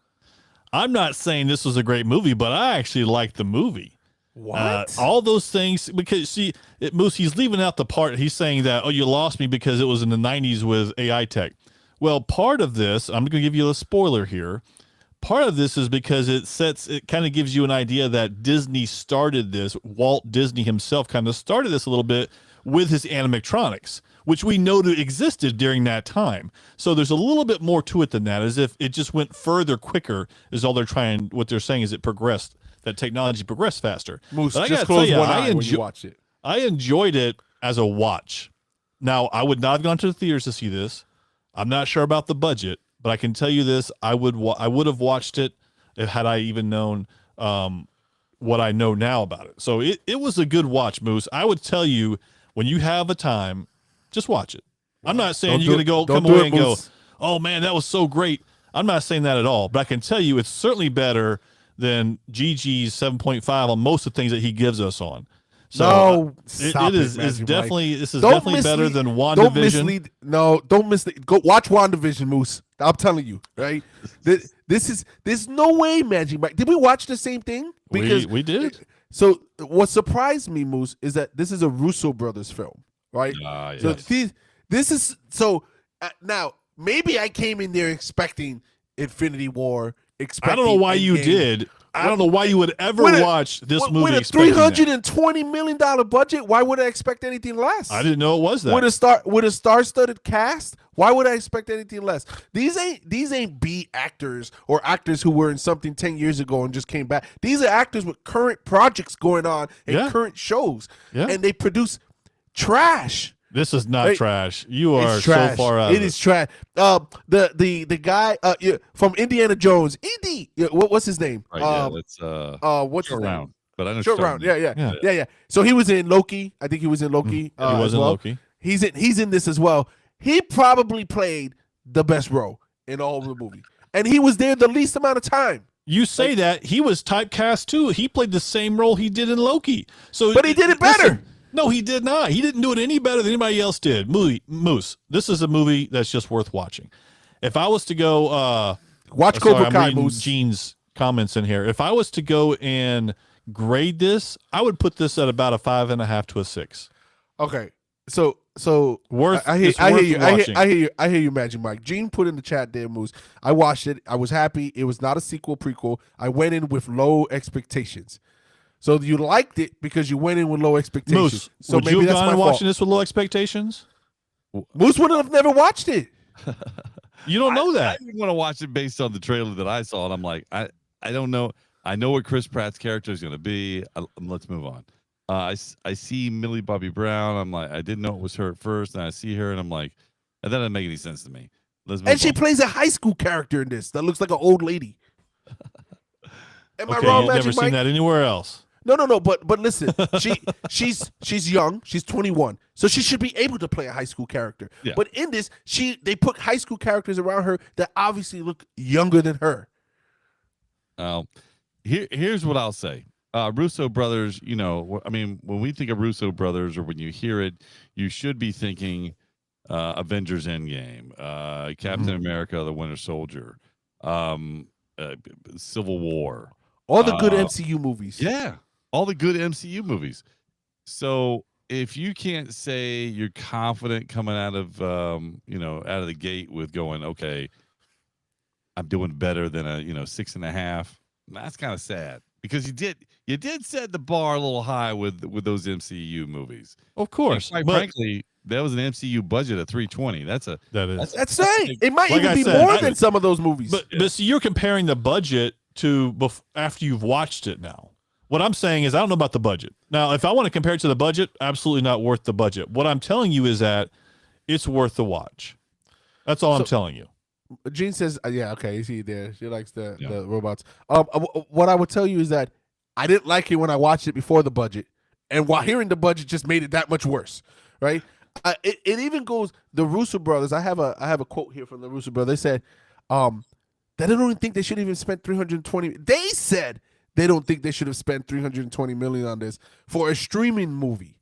I'm not saying this was a great movie, but I actually liked the movie. What? All those things, because Moose, he's leaving out the part, he's saying that, oh, you lost me because it was in the 90s with AI tech. Well, part of this, I'm going to give you a spoiler here. Part of this is because it kind of gives you an idea that Disney started this. Walt Disney himself kind of started this a little bit with his animatronics, which we know that existed during that time. So there's a little bit more to it than that, as if it just went further quicker is all what they're saying is it progressed, that technology progressed faster. Moose, but I just gotta tell close you, one eye when you watch it. I enjoyed it as a watch. Now, I would not have gone to the theaters to see this. I'm not sure about the budget, but I can tell you this: I would have watched it had I even known what I know now about it. So it was a good watch, Moose. I would tell you, when you have a time, just watch it. I'm not saying you're going to come away and go, oh man, that was so great. I'm not saying that at all, but I can tell you it's certainly better than Gigi's 7.5 on most of the things that he gives us on. So it's definitely better than WandaVision. Don't mislead. No, don't mislead. Go watch WandaVision, Moose. I'm telling you, right? There's no way, Magic Mike. Did we watch the same thing? Because we did. So what surprised me, Moose, is that this is a Russo brothers film, right? Yes. So this is now maybe I came in there expecting Infinity War. I don't know why you did. I don't know why you would ever watch this movie. With a $320 million budget, why would I expect anything less? I didn't know it was that. With a star-studded cast, why would I expect anything less? These ain't B actors or actors who were in something 10 years ago and just came back. These are actors with current projects going on and current shows, and they produce trash. This is not trash. You are so far out. It is trash. The guy from Indiana Jones, Indy. What's his name? Right, that's what's his name? But I know Short Round. Yeah. So he was in Loki. I think he was in Loki. He was in Loki. He's in this as well. He probably played the best role in all of the movie, and he was there the least amount of time. You say that he was typecast too. He played the same role he did in Loki. But he did it better. No, he did not. He didn't do it any better than anybody else did. Moose, this is a movie that's just worth watching. If I was to go watch Cobra Kai, Moose. Gene's comments in here. If I was to go and grade this, I would put this at about a 5.5 to a 6. Okay, so Worth. I hear it's worth you. watching. I hear you, Magic Mike. Gene put in the chat there, Moose. I watched it. I was happy. It was not a sequel, prequel. I went in with low expectations. So you liked it because you went in with low expectations. Moose, so would maybe you have that's gone my and fault. watching this with low expectations? Moose would have never watched it. You don't know I that. didn't want to watch it based on the trailer that I saw, and I'm like, I don't know. I know what Chris Pratt's character is going to be. Let's move on. I see Millie Bobby Brown. I'm like, I didn't know it was her at first, and I see her, and I'm like, that doesn't make any sense to me. Let's move And she on. plays a high school character in this that looks like an old lady. Am I Okay, wrong, you've Magic never Mike? seen that anywhere else. No. But listen, she's young. She's 21, so she should be able to play a high school character. Yeah. But in this, they put high school characters around her that obviously look younger than her. Here's what I'll say. Russo brothers, I mean, when we think of Russo brothers, or when you hear it, you should be thinking Avengers Endgame, Captain America, the Winter Soldier, Civil War. All the good MCU movies. Yeah, all the good MCU movies. So if you can't say you're confident coming out of out of the gate with going, okay, I'm doing better than a 6.5, that's kind of sad, because you did set the bar a little high with those MCU movies. Of course. And quite frankly, that was an MCU budget of 320. That is. That's right. It might Like even I be said, more than some of those movies. But see, you're comparing the budget to after you've watched it now. What I'm saying is I don't know about the budget. Now, if I want to compare it to the budget, absolutely not worth the budget. What I'm telling you is that it's worth the watch. That's all I'm telling you. Gene says, yeah, okay, you see there. She likes the robots. What I would tell you is that I didn't like it when I watched it before the budget. And while hearing the budget just made it that much worse, right? It even goes, the Russo brothers, I have a quote here from the Russo brothers. They said, they don't even think they should even spend 320. They said they don't think they should have spent 320 million on this for a streaming movie,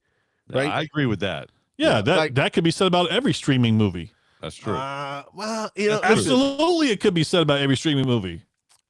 right? I agree with that. Yeah, that could be said about every streaming movie. That's true. Well, Absolutely, it could be said about every streaming movie.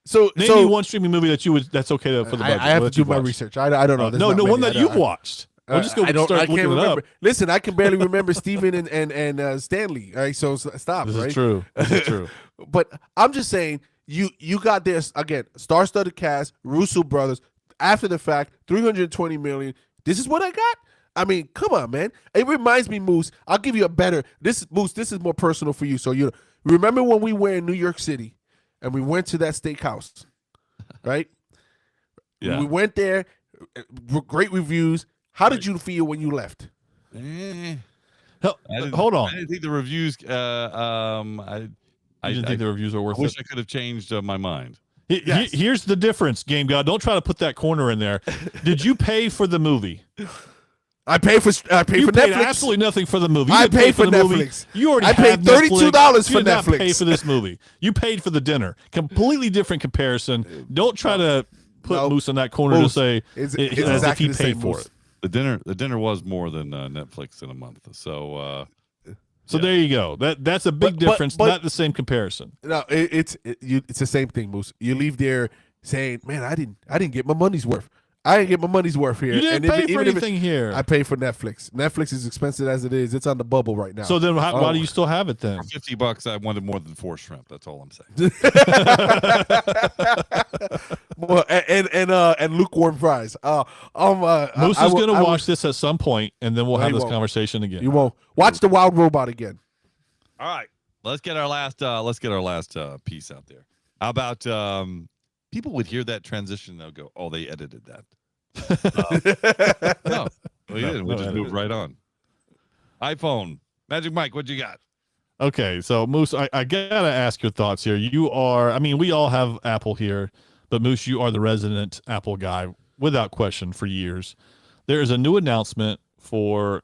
So Name me one streaming movie that's okay for the budget. I have to do my research. I don't know. No, one that you've watched. I'll just go I start can't looking it remember. up. Listen, I can barely remember Steven and Stanley. All right, so stop. This right? is true. This is true. But I'm just saying, you got this again, star-studded cast, Russo brothers. After the fact, 320 million. This is what I got. I mean, come on, man. It reminds me, Moose. I'll give you a better. Moose, this is more personal for you. So you remember when we were in New York City and we went to that steakhouse, right? Yeah. We went there. Great reviews. How did you feel when you left? Hold on. I didn't think the reviews. I didn't think the reviews were worth I wish it. I could have changed my mind. Here's the difference, Game God. Don't try to put that corner in there. Did you pay for the movie? I paid for You paid Netflix. absolutely nothing for the movie. You I didn't pay paid for the movie. Netflix. You already I paid have Netflix. $32 for You did not Netflix. pay for this movie. You paid for the dinner. Completely different comparison. Don't try to put Moose in that corner Moose, to say it's as exactly if the he paid same, for Moose. it. The dinner was more than Netflix in a month. So There you go. That's a big difference, but- not the same comparison. No, it's the same thing, Moose. You leave there saying, "Man, I didn't get my money's worth. I didn't get my money's worth here. You didn't pay for even anything here. I pay for Netflix. Netflix is expensive as it is. It's on the bubble right now. So then why do you still have it then? for $50, I wanted more than 4 shrimp. That's all I'm saying. Well, and lukewarm fries. Moose is going to watch this at some point, and then we'll have this conversation again. You won't watch the Wild Robot again. All right, let's get our last piece out there. How about people would hear that transition, they'll go, "Oh, they edited that." No, we didn't. We just moved right on. iPhone, Magic Mike, what you got? Okay, so Moose, I gotta ask your thoughts here. We all have Apple here, but Moose, you are the resident Apple guy without question for years. There is a new announcement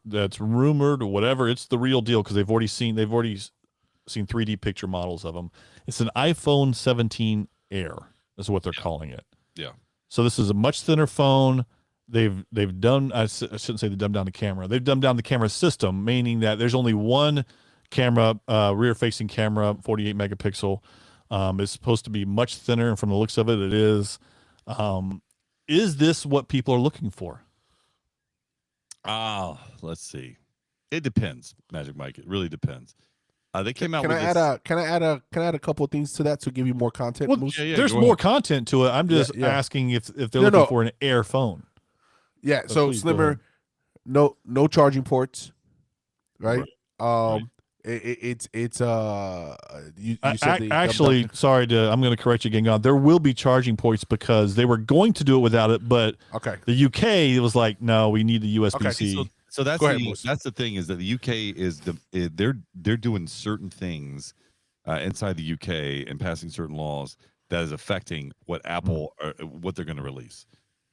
that's rumored or whatever. It's the real deal because they've already seen 3D picture models of them. It's an iPhone 17 Air. Is what they're calling it. Yeah. So this is a much thinner phone. They've done. I shouldn't say they dumbed down the camera. They've dumbed down the camera system, meaning that there's only one camera, rear-facing camera, 48 megapixel. It's supposed to be much thinner, and from the looks of it, it is. Is this what people are looking for? Let's see. It depends, Magic Mike. It really depends. They came out Can with I add a couple of things to that to give you more content? Well, Moose? there's more content to it. I'm just asking if they're looking for an Air phone. Yeah, so slimmer, no charging ports, right? It's you said actually, sorry I'm going to correct you again. God, there will be charging ports because they were going to do it without it, but the UK it was like, no, we need the USB-C. So that's that's the thing is that the UK is they're doing certain things inside the UK and passing certain laws that is affecting what Apple what they're going to release.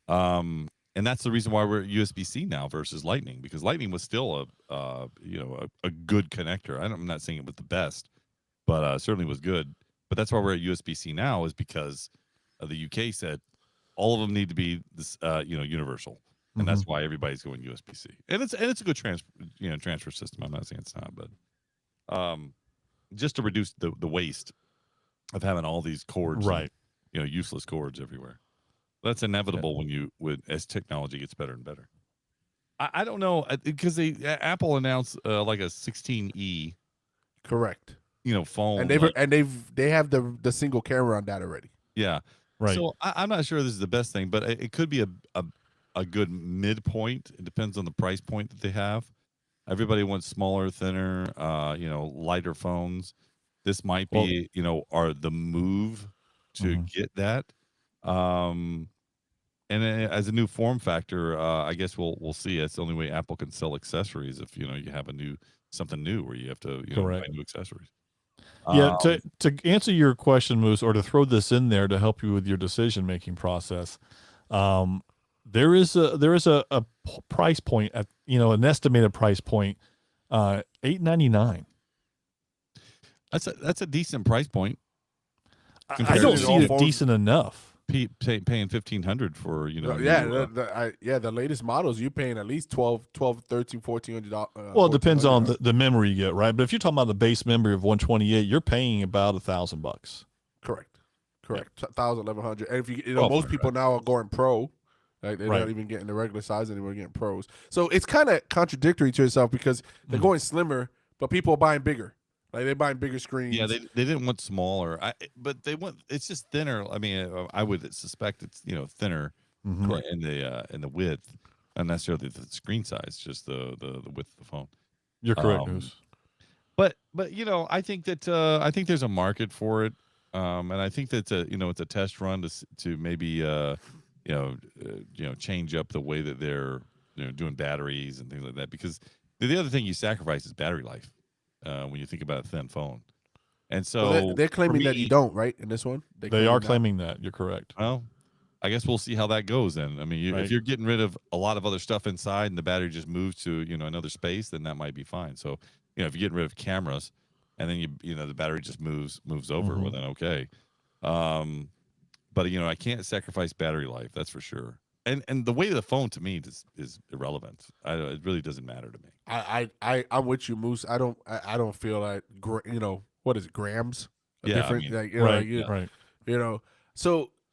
And that's the reason why we're at USB-C now versus Lightning, because Lightning was still a good connector. I'm not saying it was the best, but certainly was good. But that's why we're at USB-C now, is because the UK said all of them need to be this universal, and that's why everybody's going USB-C. And it's a good transfer system. I'm not saying it's not, but just to reduce the waste of having all these cords, right? And, useless cords everywhere. That's inevitable as technology gets better and better. I don't know, because Apple announced like a 16E, correct? Phone, and they have the single camera on that already. Yeah, right. So I'm not sure this is the best thing, but it could be a good midpoint. It depends on the price point that they have. Everybody wants smaller, thinner, lighter phones. This might be, the move to get that. And as a new form factor, I guess we'll see. It's the only way Apple can sell accessories if you have something new where you have to buy new accessories. Yeah, to answer your question, Moose, or to throw this in there to help you with your decision making process, there is a price point at an estimated price point, $899. That's a decent price point. I don't see it decent enough. Paying $1,500 for the latest models you're paying at least $1,200, $1,300, $1,400. Well, it depends on the memory you get, right? But if you're talking about the base memory of 128, you're paying about $1,000. Correct. 1,000, 1,100. And if most people now are going pro, like they're not even getting the regular size anymore, getting pros. So it's kind of contradictory to itself because they're going slimmer, but people are buying bigger. Like they're buying bigger screens. Yeah, they didn't want smaller, but they want it's just thinner. I mean, I would suspect it's thinner in the width, not necessarily the screen size, just the width of the phone. You're correct, News. But I think that I think there's a market for it, and I think that it's a test run to maybe change up the way that they're doing batteries and things like that, because the other thing you sacrifice is battery life. When you think about a thin phone, and so they're claiming that you don't, right? In this one, they are claiming that. You're correct. Well, I guess we'll see how that goes then. I mean, if you're getting rid of a lot of other stuff inside and the battery just moves to another space, then that might be fine. So if you're getting rid of cameras and then the battery just moves over, well then okay. But I can't sacrifice battery life, that's for sure. And the weight of the phone to me is irrelevant. It really doesn't matter to me. I'm with you, Moose. I don't feel like what is it, grams? Different,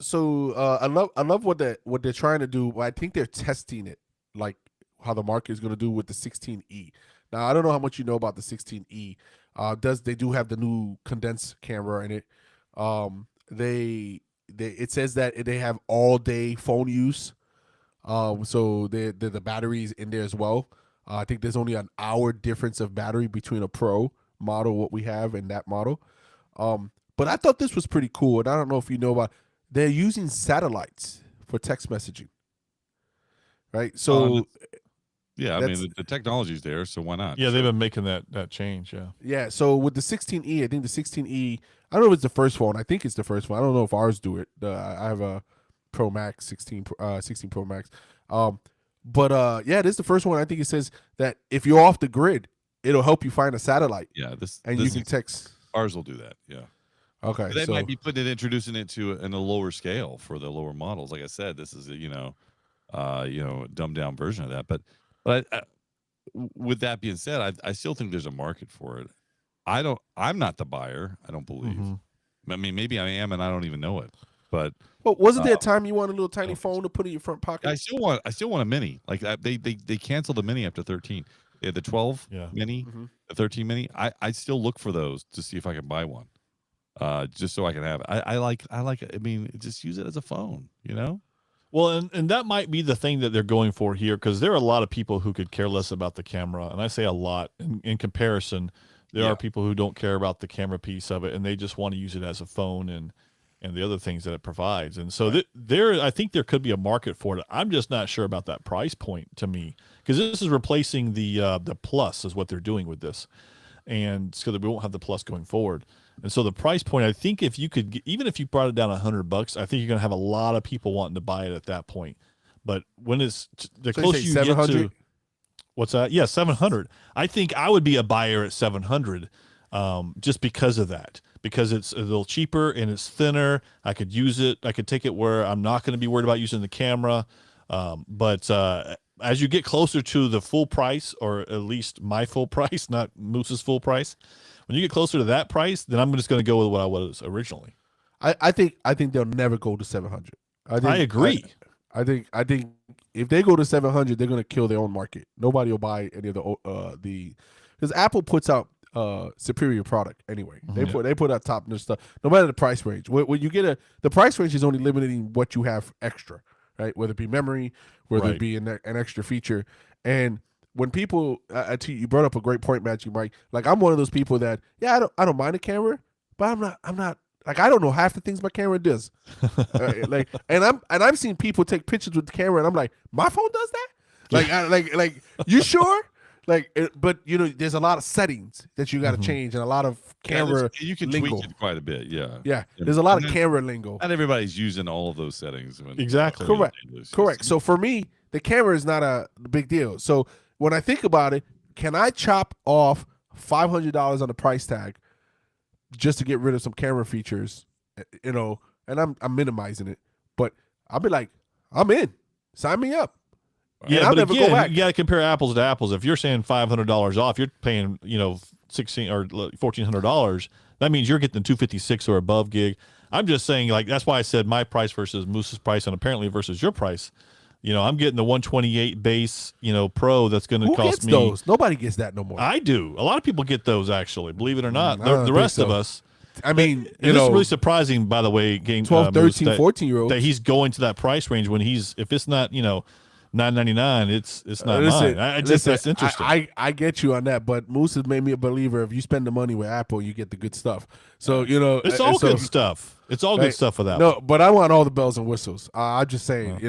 So I love what they're trying to do. I think they're testing it, like how the market is going to do with the 16E. Now I don't know how much you know about the 16E. They do have the new condensed camera in it. It says that they have all day phone use. So the batteries in there as well. I think there's only an hour difference of battery between a Pro model, what we have, and that model. But I thought this was pretty cool, and I don't know if you know about. They're using satellites for text messaging, right? So, yeah, I mean the technology's there, so why not? Yeah, they've been making that change. Yeah. Yeah. So with the 16E, I think the 16E. I don't know if it's the first phone. I think it's the first one. I don't know if ours do it. I have a Pro Max 16 Pro Max. But this is the first one. I think it says that if you're off the grid, it'll help you find a satellite. Yeah, you can text. Ours will do that. Yeah. Okay. But they might be introducing it in a lower scale for the lower models. Like I said, this is a dumbed down version of that. But with that being said, I still think there's a market for it. I'm not the buyer. I don't believe. I mean, maybe I am, and I don't even know it. But Well, wasn't there a time you want a little tiny phone to put in your front pocket? I still want a mini. Like they canceled the mini after 13. They had the 12 mini, the 13 mini. I still look for those to see if I can buy one, just so I can have it. I like it. I mean, just use it as a phone, you know. Well, and that might be the thing that they're going for here, because there are a lot of people who could care less about the camera, and I say a lot in comparison. There are people who don't care about the camera piece of it, and they just want to use it as a phone and the other things that it provides. And so I think there could be a market for it. I'm just not sure about that price point to me, because this is replacing the Plus is what they're doing with this, and so that we won't have the Plus going forward. And so the price point, I think if you could, even if you brought it down $100, I think you're going to have a lot of people wanting to buy it at that point. But when it's the closer you get to, what's that? Yeah, 700. I think I would be a buyer at 700, just because of that. Because it's a little cheaper and it's thinner. I could use it. I could take it where I'm not going to be worried about using the camera. But as you get closer to the full price, or at least my full price, not Moose's full price, when you get closer to that price, then I'm just going to go with what I was originally. I think they'll never go to 700. I agree. I think if they go to 700, they're going to kill their own market. Nobody will buy any of the because Apple puts out superior product anyway. They put out top notch stuff, no matter the price range. When you get the price range is only limiting what you have extra, right? Whether it be memory, whether it be an extra feature. And when people, you brought up a great point, Magic Mike. Like, I'm one of those people that, I don't mind a camera, but I'm not like, I don't know half the things my camera does. And I've seen people take pictures with the camera, and I'm like, my phone does that? Like, you sure? But there's a lot of settings that you got to change, and a lot of camera. You can lingo. tweak it quite a bit. Yeah. There's a lot of camera lingo. Not everybody's using all of those settings. Exactly. Correct. So for me, the camera is not a big deal. So when I think about it, can I chop off $500 on the price tag just to get rid of some camera features? And I'm minimizing it, but I'll be like, I'm in. Sign me up. Yeah, but again, you got to compare apples to apples. If you're saying $500 off, you're paying $1,600 or $1,400. That means you're getting the 256 or above gig. I'm just saying, like, that's why I said my price versus Moose's price, and apparently versus your price. I'm getting the 128 base, Pro. That's going to cost me. Those? Nobody gets that no more. I do. A lot of people get those, actually. Believe it or not. The rest of us. I mean, it's really surprising, by the way, 12, 13, 14-year-olds that he's going to that price range when if it's not, $9.99, it's not mine. That's interesting. I get you on that, but Moose has made me a believer. If you spend the money with Apple, you get the good stuff. So it's all good stuff. It's all good stuff for that. No, but I want all the bells and whistles. I'm just saying,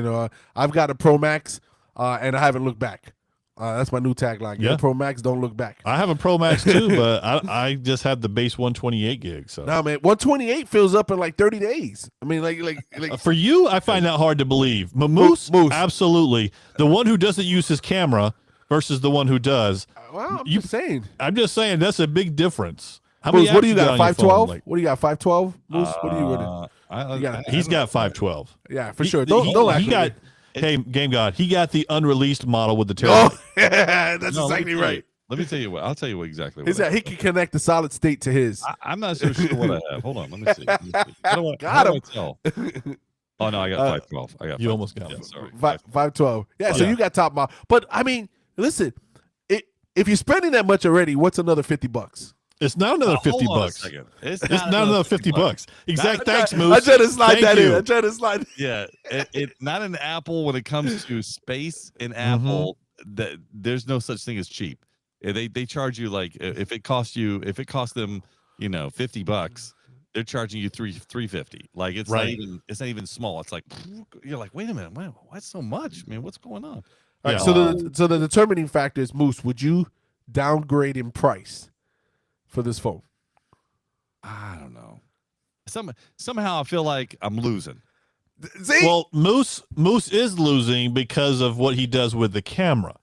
I've got a Pro Max, and I haven't looked back. That's my new tagline. Get a Pro Max, don't look back. I have a Pro Max too, but I just had the base 128 gig. So no, man, 128 fills up in like 30 days. I mean, like for you, I find that hard to believe. Moose, absolutely. The one who doesn't use his camera versus the one who does. Well, I'm just saying that's a big difference. Moose, what do you got? 512? What do you got? 512? Moose, what do you got? He's got 512. Yeah, for sure. He got. Hey, Game God, he got the unreleased model with the terabyte. Oh, that's exactly right. Let me tell you what. I'll tell you what exactly. He can connect the solid state to his. I'm not so sure what I have. Hold on. Let me see. How do I tell? Oh no, I got 512. I got. You almost got it. Sorry. 512. Yeah. So you got top model. But I mean, listen, if you're spending that much already, what's another $50? It's not another $50. It's not another $50. Exact. Thanks, Moose. I tried to slide that in. Yeah, it not an Apple when it comes to space in Apple. That there's no such thing as cheap. They charge you like if it costs them $50, they're charging you $350. Like it's not even small. It's like you're like, wait a minute, why so much, man? What's going on? All right, so the determining factor is, Moose, would you downgrade in price for this phone? I don't know. Somehow I feel like I'm losing. See? Well, Moose is losing because of what he does with the camera.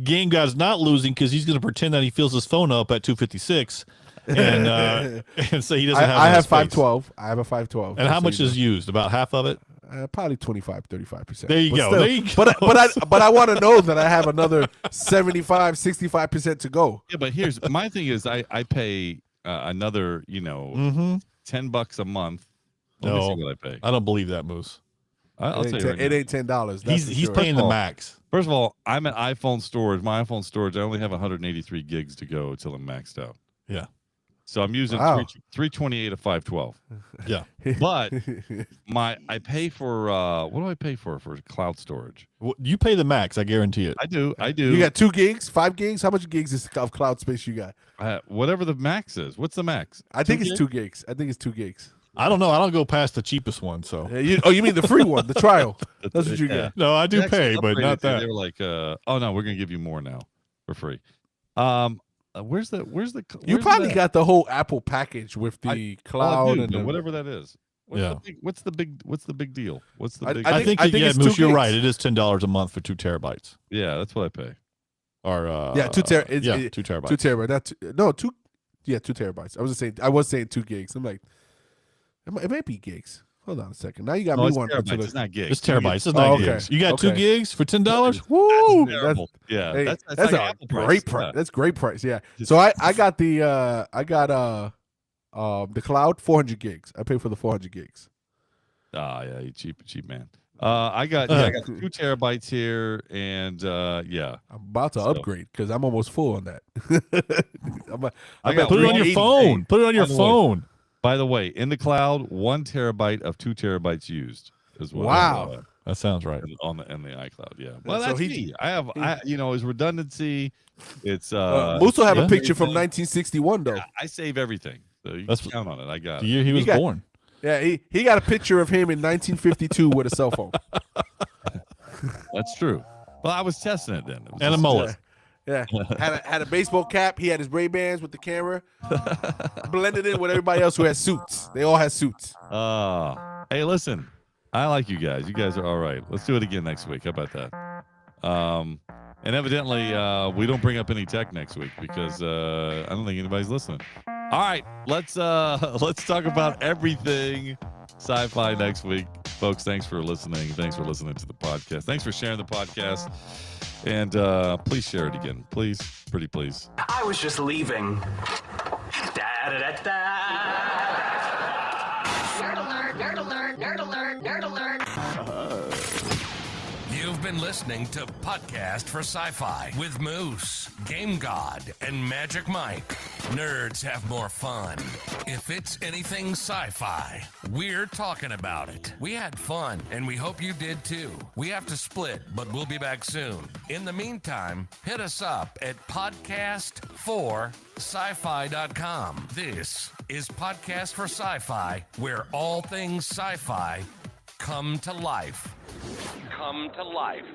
Game God's not losing because he's going to pretend that he fills his phone up at 256, and so he doesn't have. I have 512. I have a 512. And how much is used? About half of it. Probably 25-35%. There you go. There you go. But I want to know that I have another 75-65% to go. Yeah, but my thing is I pay another $10 a month. Let me see what I pay. I don't believe that, Moose. I'll tell you right it now. ain't $10. He's paying the max. First of all, I'm at iPhone storage. My iPhone storage, I only have 183 gigs to go until I'm maxed out. Yeah. So I'm using Wow. 328 of 512. Yeah. But I pay for what do I pay for cloud storage? You pay the max, I guarantee it. I do. You got 2 gigs, 5 gigs? How much gigs of cloud space you got? Whatever the max is. What's the max? I think it's 2 gigs. I think it's 2 gigs. I don't know. I don't go past the cheapest one, so. You mean the free one, the trial? That's what you get. No, I do They pay, actually but not upgraded it. that. They were like, oh no, we're gonna give you more now for free. Where's the? You probably got the whole Apple package with the cloud and whatever that is. What's the big deal? What's the big? I think it's Moose, 2 you're gigs. right. It is $10 a month for 2 terabytes. Yeah, that's what I pay. Or 2 terabytes. 2 terabytes. 2 terabytes. No, 2. Yeah, 2 terabytes. I was saying 2 gigs. I'm like, it might be gigs. Hold on a second. Now you got me It's wanting terabytes. to It's not gigs. It's terabytes. It's Oh, not okay. gigs. You got 2 Okay. gigs for $10? Woo! That's terrible. Yeah, Hey, that's that's like a Apple great price. Yeah. That's great price. Yeah. So I got the cloud 400 gigs. I pay for the 400 gigs. Yeah, you cheap man. I got 2 terabytes here, and yeah. I'm about to upgrade because I'm almost full on that. I got Put it on your 380. phone. Put it on your By the way, phone. By the way, in the cloud, 1 terabyte of 2 terabytes used as well. Wow. That sounds right. In the iCloud, yeah. Well, So that's he- me. It's redundancy. It's Moose will have a yeah. picture from 1961 though. I save everything, so you That's- can count on it. I got The it. year he was got- born. Yeah, he got a picture of him in 1952 with a cell phone. That's true. Well, I was testing it then. It was And a just- mullet. Yeah, had a baseball cap. He had his Ray-Bans with the camera, blended in with everybody else who had suits. They all had suits. Hey, listen, I like you guys. You guys are all right. Let's do it again next week. How about that? And evidently, we don't bring up any tech next week because I don't think anybody's listening. All right, let's talk about everything sci-fi next week, folks. Thanks for listening. Thanks for listening to the podcast. Thanks for sharing the podcast, and please share it again, please, pretty please. I was just leaving. Da-da-da-da. Nerd alert, nerd alert, nerd alert, nerd alert. You've been listening to Podcast for Sci-Fi with Moose, Game God, and Magic Mike. Nerds have more fun. If it's anything sci-fi, we're talking about it. We had fun, and we hope you did too. We have to split, but we'll be back soon. In the meantime, hit us up at podcast4sci-fi.com. This is Podcast for Sci-Fi, where all things sci-fi come to life. Come to life.